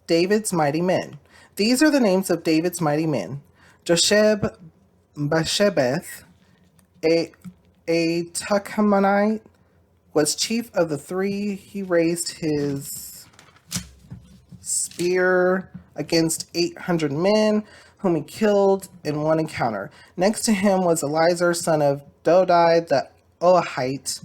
David's mighty men. These are the names of David's mighty men: Josheb Bashebeth, a Tuchmanite, was chief of the three. He raised his spear against 800 men, whom he killed in one encounter. Next to him was Eliezer, son of Dodai, the Ahite,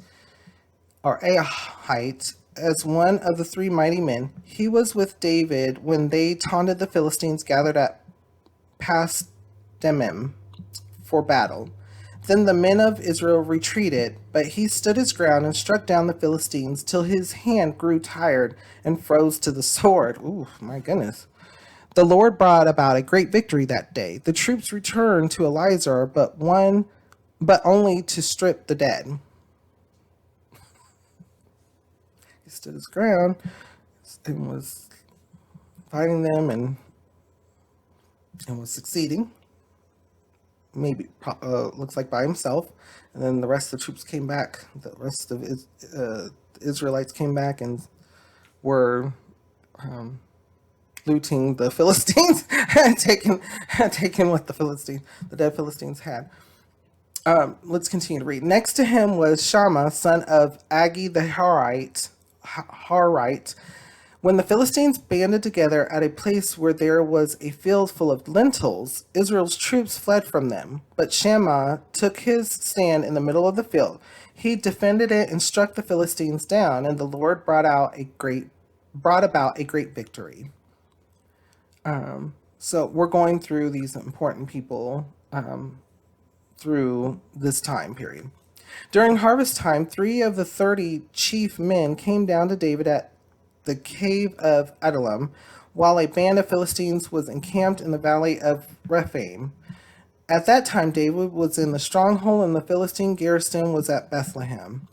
as one of the three mighty men. He was with David when they taunted the Philistines gathered at Pasdemim for battle. Then the men of Israel retreated, but he stood his ground and struck down the Philistines till his hand grew tired and froze to the sword. Ooh, my goodness. The Lord brought about a great victory that day. The troops returned to Eliezer, but only to strip the dead. He stood his ground and was fighting them and was succeeding. Maybe looks like by himself, and then the rest of the troops came back. The rest of the Israelites came back and were looting the Philistines and taking what the dead Philistines had. Let's continue to read. Next to him was Shammah, son of Agi the Harite. When the Philistines banded together at a place where there was a field full of lentils, Israel's troops fled from them. But Shammah took his stand in the middle of the field. He defended it and struck the Philistines down, and the Lord brought about a great victory. So we're going through these important people through this time period. During harvest time, 3 of the 30 chief men came down to David at the cave of Adullam, while a band of Philistines was encamped in the valley of Rephaim. At that time, David was in the stronghold, and the Philistine garrison was at Bethlehem.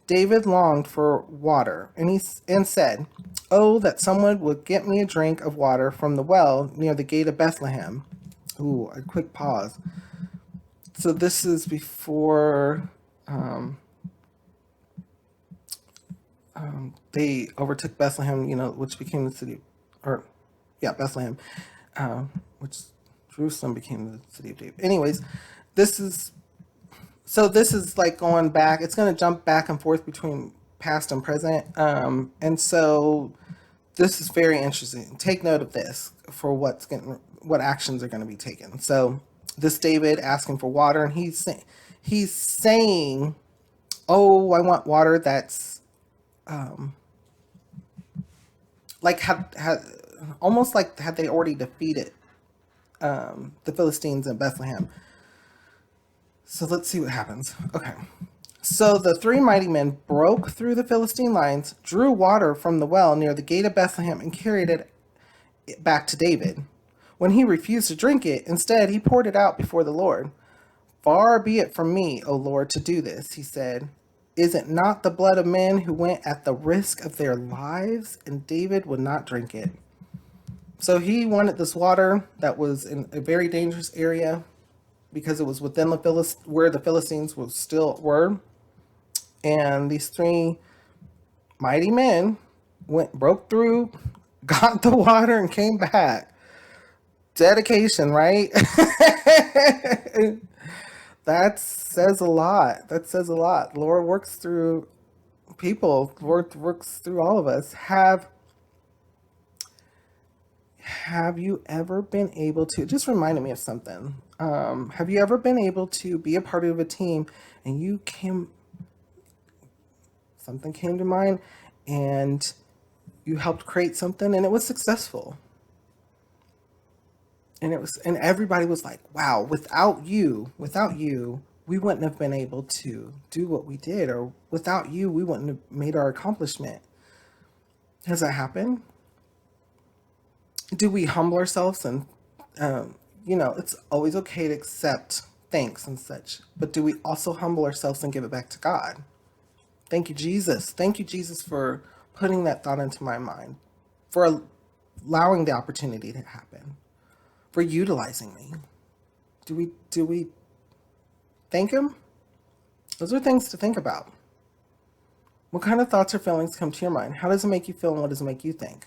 David longed for water, and said, "Oh, that someone would get me a drink of water from the well near the gate of Bethlehem." Ooh, a quick pause. So this is before they overtook Bethlehem, which became the city, Bethlehem, which Jerusalem became the city of David. Anyways, this is like going back. It's going to jump back and forth between past and present, and so this is very interesting. Take note of this for what actions are going to be taken. So this David asking for water, and he's saying, "Oh, I want water that's like almost like had they already defeated the Philistines in Bethlehem." So let's see what happens. Okay. So the 3 mighty men broke through the Philistine lines, drew water from the well near the gate of Bethlehem, and carried it back to David. When he refused to drink it, instead he poured it out before the Lord. "Far be it from me, O Lord, to do this," he said. "Is it not the blood of men who went at the risk of their lives?" And David would not drink it. So he wanted this water that was in a very dangerous area because it was within where the Philistines were. And these 3 mighty men broke through, got the water, and came back. Dedication, right? That says a lot. Lord works through people. Lord works through all of us. Have you ever been able to, just reminded me of something. Have you ever been able to be a part of a team and something came to mind and you helped create something and it was successful? And everybody was like, "Wow, without you, we wouldn't have been able to do what we did, or without you, we wouldn't have made our accomplishment." Has that happened? Do we humble ourselves and, it's always okay to accept thanks and such, but do we also humble ourselves and give it back to God? Thank you, Jesus. Thank you, Jesus, for putting that thought into my mind, for allowing the opportunity to happen, for utilizing me. Do we thank him? Those are things to think about. What kind of thoughts or feelings come to your mind? How does it make you feel, and what does it make you think?